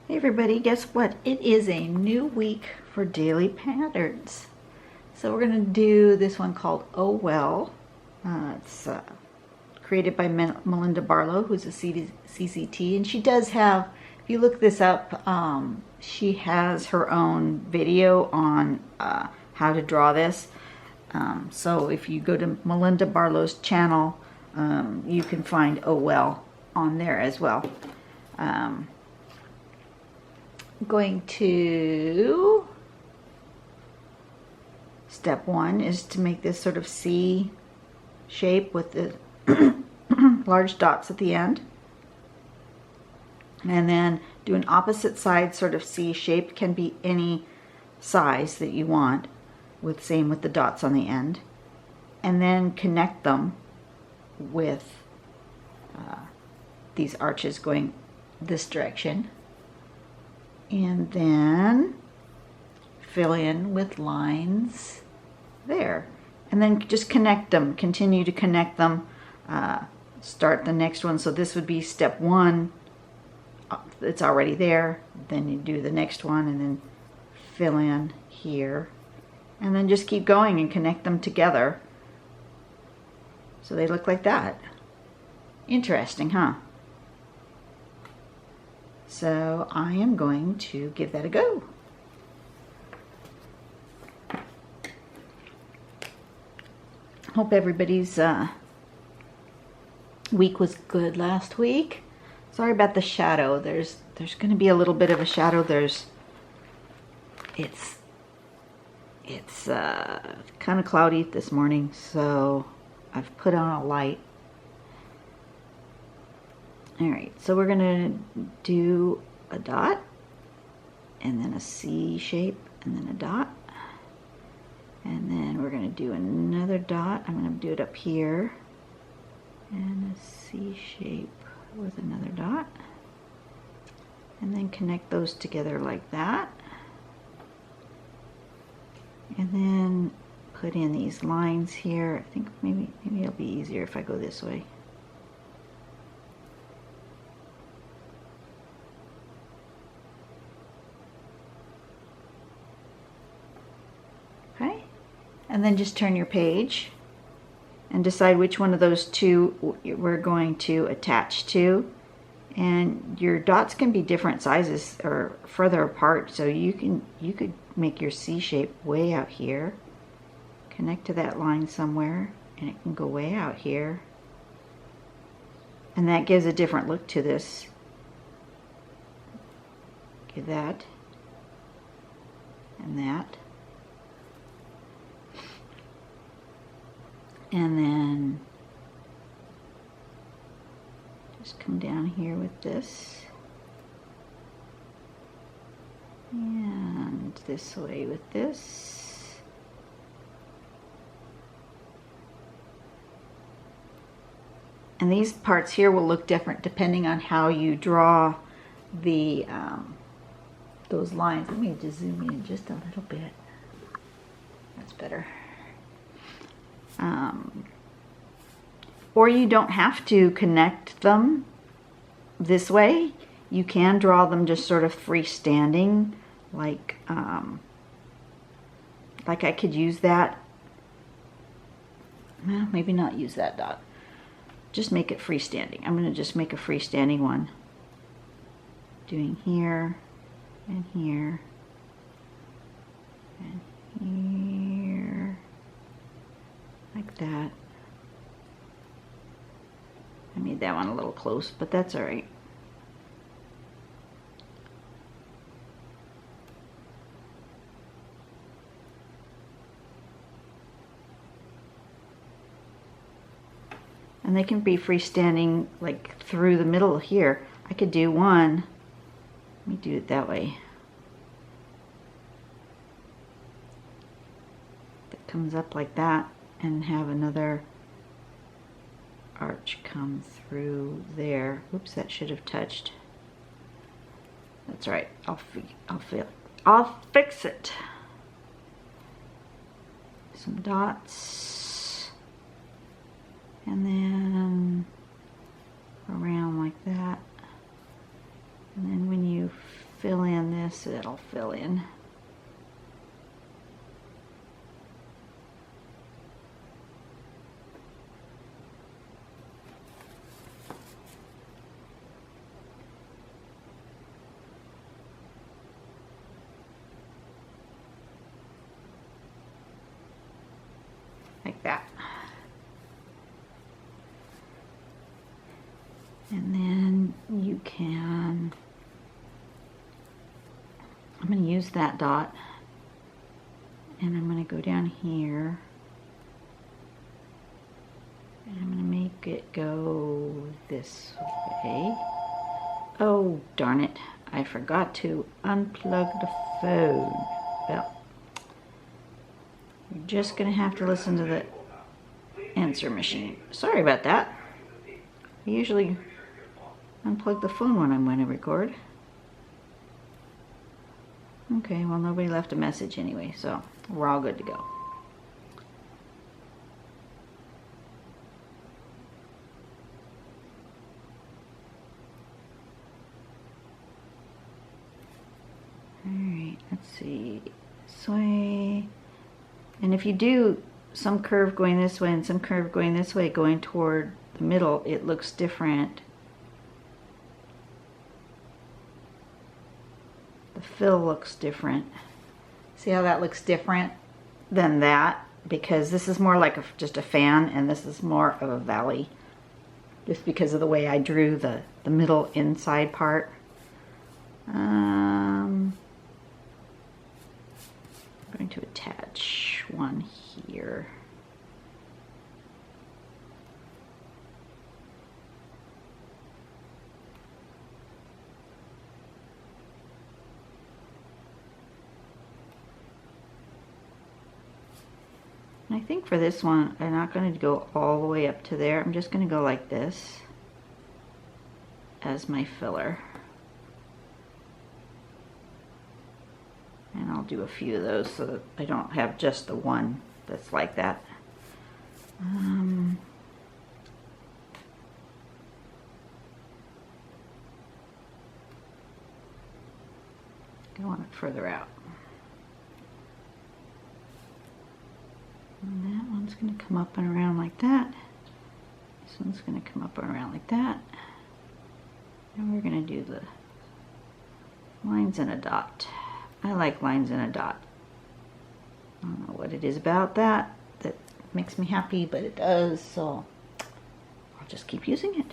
Hey everybody, guess what? It is a new week for daily patterns. So we're going to do this one called Oh Well. It's created by Melinda Barlow, who's a CCT, and she does have, if you look this up, she has her own video on how to draw this. So if you go to Melinda Barlow's channel, you can find Oh Well on there as well. Going to step one is to make this sort of C shape with the large dots at the end, and then do an opposite side sort of C shape. Can be any size that you want, with same with the dots on the end, and then connect them with these arches going this direction. And then fill in with lines there, and then just connect them, continue to connect them, start the next one. So this would be step one, it's already there, then you do the next one and then fill in here, and then just keep going and connect them together so they look like that. Interesting, huh? So I am going to give that a go. Hope everybody's week was good last week. Sorry about the shadow. There's going to be a little bit of a shadow. It's kind of cloudy this morning, so I've put on a light. Alright, so we're going to do a dot, and then a C shape, and then a dot. And then we're going to do another dot. I'm going to do it up here. And a C shape with another dot. And then connect those together like that. And then put in these lines here. I think maybe it'll be easier if I go this way. And then just turn your page and decide which one of those two we're going to attach to. And your dots can be different sizes or further apart, so you could make your C shape way out here, connect to that line somewhere, and it can go way out here. And that gives a different look to this. Give that and that. And then just come down here with this, and this way with this, and these parts here will look different depending on how you draw the those lines. Let me just zoom in just a little bit. That's better. Or you don't have to connect them this way. You can draw them just sort of freestanding, like I could use that. Well, maybe not use that dot. Just make it freestanding. I'm going to just make a freestanding one. Doing here and here and here. Like that. I made that one a little close, but that's all right. And they can be freestanding like through the middle here. I could do one. Let me do it that way. That comes up like that, and have another arch come through there. Oops, that should have touched. That's right. I'll fix it. Some dots, and then around like that. And then when you this, it'll fill in. Like that. And then you can, I'm going to use that dot, and I'm going to go down here, and I'm going to make it go this way. Oh, darn it. I forgot to unplug the phone. Well, you're just going to have to listen to the answer machine. Sorry about that. I usually unplug the phone when I'm going to record. Okay, well, nobody left a message anyway, so we're all good to go. Alright, let's see. This way. And if you do some curve going this way and some curve going this way, going toward the middle, it looks different. The fill looks different. See how that looks different than that? Because this is more like just a fan, and this is more of a valley. Just because of the way I drew the middle inside part. I'm going to attach one here. I think for this one, I'm not going to go all the way up to there. I'm just going to go like this as my filler. And I'll do a few of those so that I don't have just the one that's like that. I want it further out. And that one's going to come up and around like that. This one's going to come up and around like that. And we're going to do the lines and a dot. I like lines and a dot. I don't know what it is about that makes me happy, but it does, so I'll just keep using it.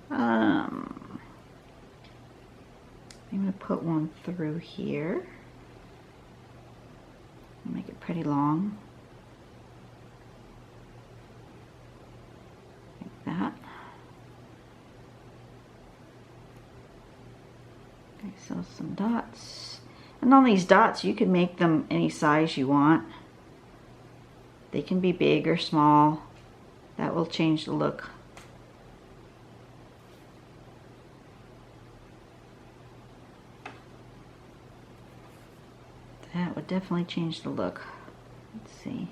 I'm going to put one through here. Make it pretty long. Like that. Okay, so some dots. And on these dots, you can make them any size you want. They can be big or small. That will change the look. That would definitely change the look. Let's see.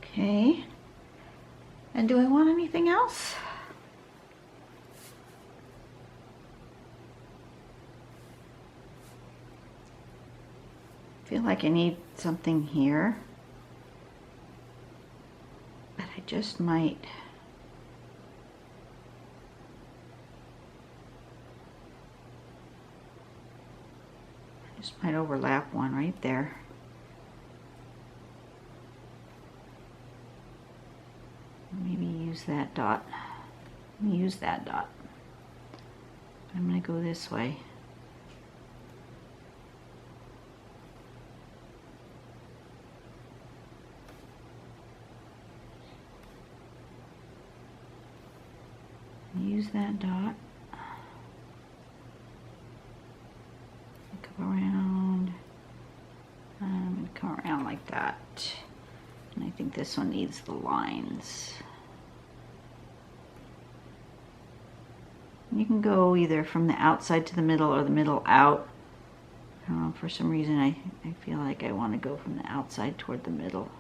Okay. And do I want anything else? I feel like I need something here, but I just might overlap one right there. Maybe use that dot. Use that dot. I'm going to go this way. Use that dot. Come around. I'm going to come around like that. And I think this one needs the lines. You can go either from the outside to the middle or the middle out. I don't know, for some reason I feel like I want to go from the outside toward the middle.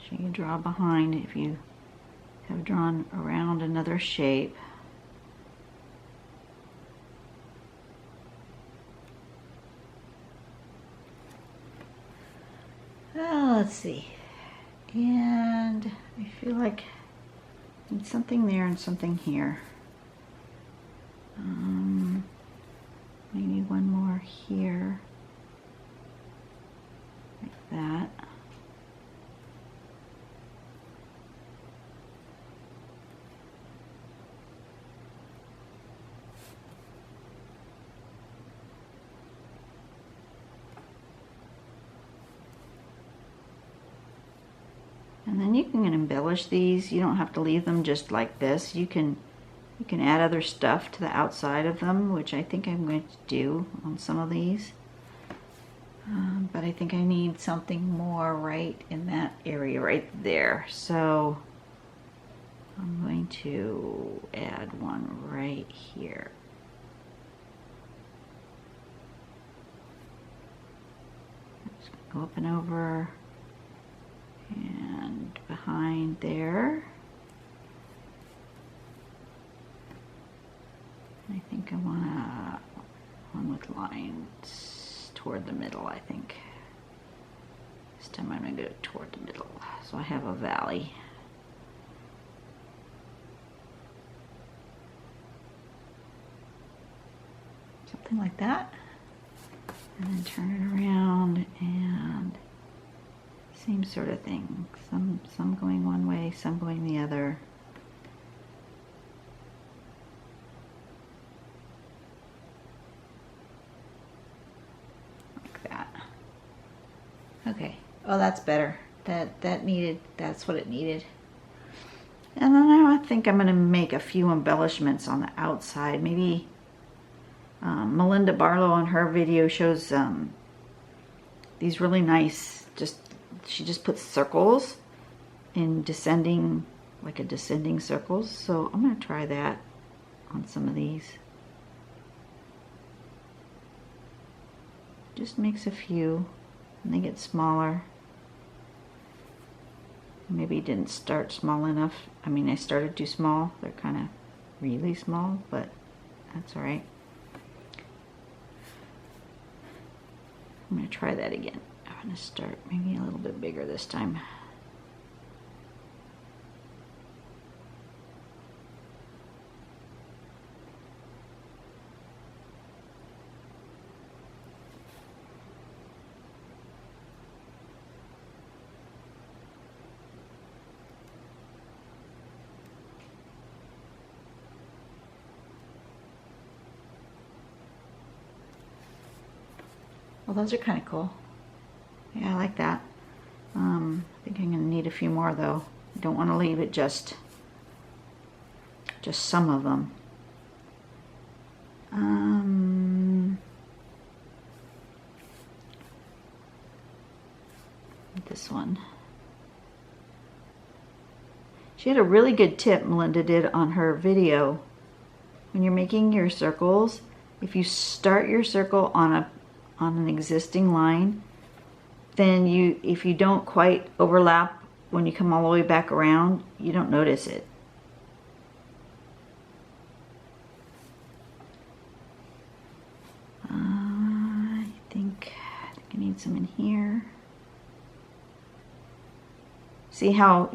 So you draw behind if you have drawn around another shape. Let's see. And I feel like I need something there and something here. Maybe one more here, like that. And then you can embellish these. You don't have to leave them just like this. You can add other stuff to the outside of them, which I think I'm going to do on some of these. But I think I need something more right in that area right there. So I'm going to add one right here. Just go up and over and behind there. I think I want one with lines toward the middle, I think. This time I'm going to go toward the middle. So I have a valley. Something like that. And then turn it around and same sort of thing. Some going one way, some going the other. Okay, oh, that's better. That's what it needed. And then I think I'm gonna make a few embellishments on the outside. Maybe Melinda Barlow on her video shows these really nice, she just puts circles in descending, like a descending circles. So I'm gonna try that on some of these. Just makes a few. And they get smaller. Maybe didn't start small enough. I mean, I started too small. They're kind of really small, but that's all right. I'm going to try that again. I'm going to start maybe a little bit bigger this time. Well, those are kind of cool. Yeah, I like that. I think I'm going to need a few more though. I don't want to leave it just some of them. This one. She had a really good tip, Melinda did on her video. When you're making your circles, if you start your circle on an existing line, then if you don't quite overlap when you come all the way back around, you don't notice it. I think I need some in here. See how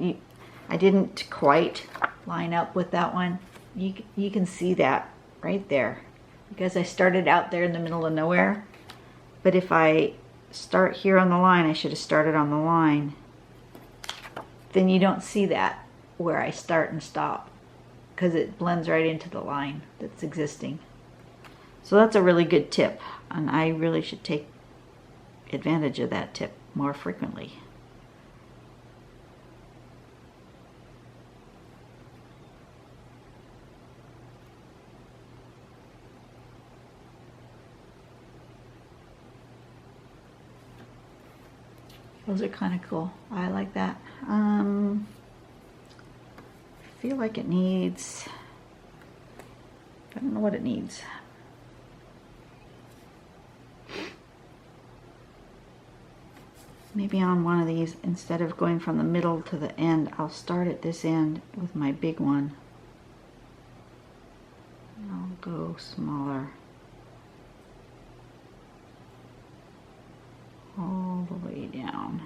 I didn't quite line up with that one? You can see that right there because I started out there in the middle of nowhere. But if I start here on the line, I should have started on the line. Then you don't see that where I start and stop because it blends right into the line that's existing. So that's a really good tip, and I really should take advantage of that tip more frequently. Those are kind of cool. I like that. feel like it needs, I don't know what it needs. Maybe on one of these, instead of going from the middle to the end, I'll start at this end with my big one. I'll go smaller. All the way down.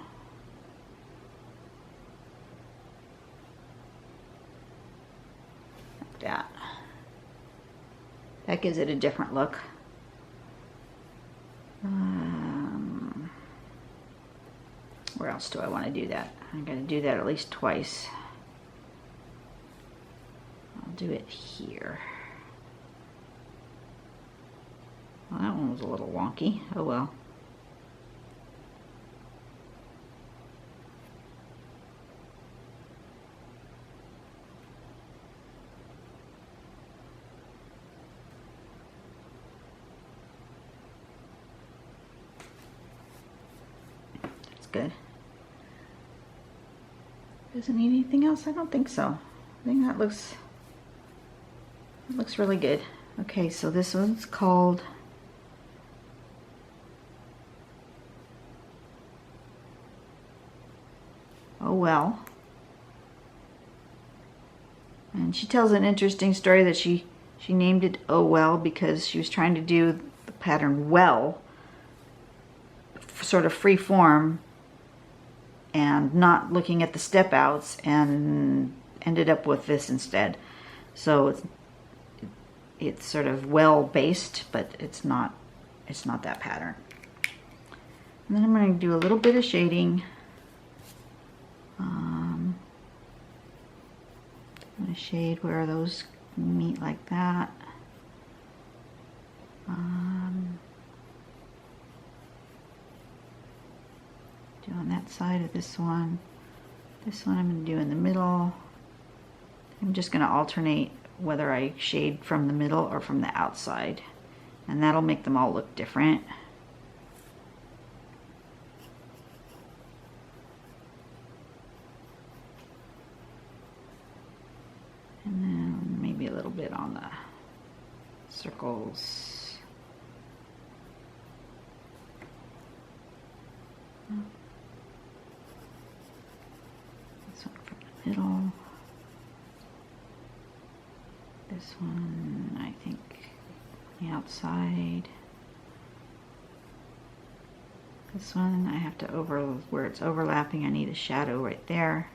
Like that. That gives it a different look. Where else do I want to do that? I'm going to do that at least twice. I'll do it here. Well, that one was a little wonky. Oh well. That's good. Doesn't need anything else? I don't think so. I think that looks really good. Okay, so this one's called Oh Well. And she tells an interesting story that she named it Oh Well because she was trying to do the pattern well, sort of free form, and not looking at the step outs, and ended up with this instead. So it's sort of well based, but it's not that pattern. And then I'm going to do a little bit of shading. I'm going to shade where those meet like that. Do on that side of this one. This one I'm going to do in the middle. I'm just going to alternate whether I shade from the middle or from the outside. And that'll make them all look different. And then maybe a little bit on the circles. This one from the middle. This one, I think, the outside. This one, I have to where it's overlapping, I need a shadow right there.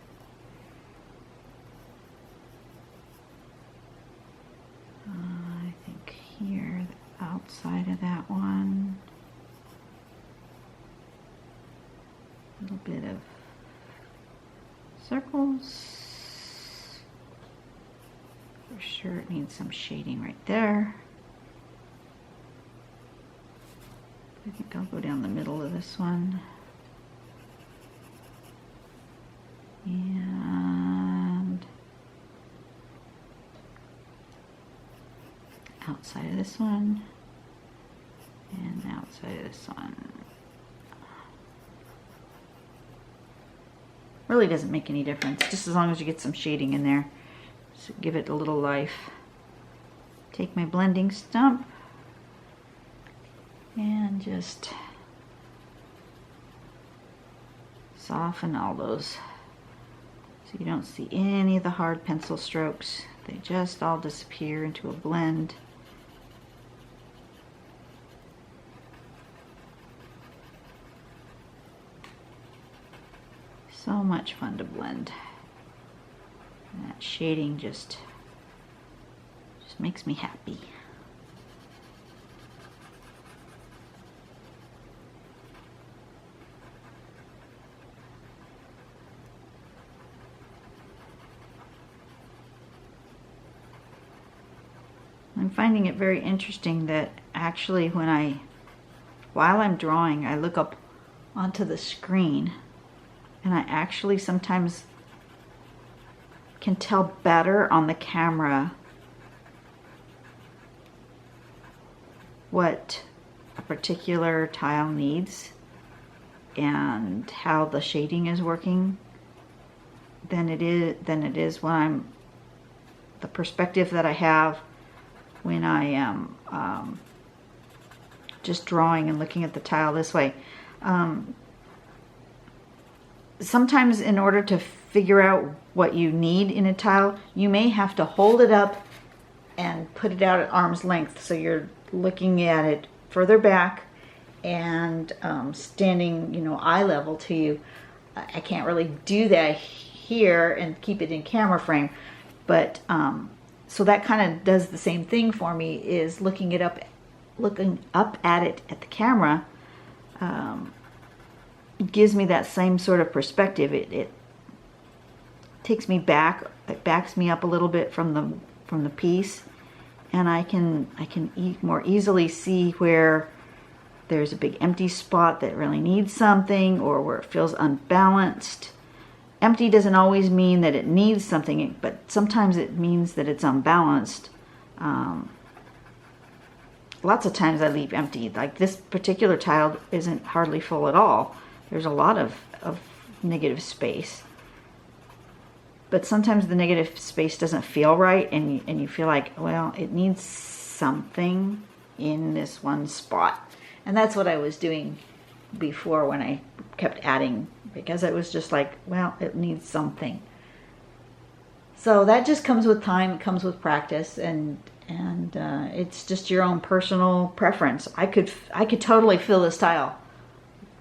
I think here, the outside of that one. A little bit of circles. For sure it needs some shading right there. I think I'll go down the middle of this one. And outside of this one. And outside of this one. Really doesn't make any difference, just as long as you get some shading in there. So give it a little life. Take my blending stump and just soften all those so you don't see any of the hard pencil strokes. They just all disappear into a blend. So much fun to blend. And that shading just makes me happy. I'm finding it very interesting that actually while I'm drawing, I look up onto the screen and I actually sometimes can tell better on the camera what a particular tile needs and how the shading is working than it is when I'm the perspective that I have when I am just drawing and looking at the tile this way. Sometimes in order to figure out what you need in a tile, you may have to hold it up and put it out at arm's length, so you're looking at it further back and standing, you know, eye level to you. I can't really do that here and keep it in camera frame, but so that kind of does the same thing for me, is looking up at it at the camera. It gives me that same sort of perspective. It takes me back. It backs me up a little bit from the piece, and I can more easily see where there's a big empty spot that really needs something, or where it feels unbalanced. Empty doesn't always mean that it needs something, but sometimes it means that it's unbalanced. Lots of times I leave empty. Like this particular tile isn't hardly full at all. There's a lot of negative space. But sometimes the negative space doesn't feel right, and you feel like, well, it needs something in this one spot. And that's what I was doing before when I kept adding, because it was just like, well, it needs something. So that just comes with time. It comes with practice, and it's just your own personal preference. I could totally fill this tile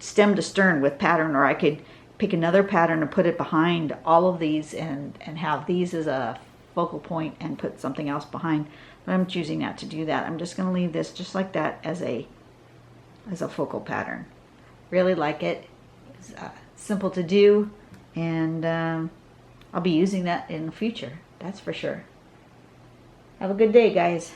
stem to stern with pattern, or I could pick another pattern and put it behind all of these and have these as a focal point and put something else behind. But I'm choosing not to do that. I'm just going to leave this just like that as a focal pattern. Really like it. It's simple to do, and I'll be using that in the future. That's for sure. Have a good day, guys.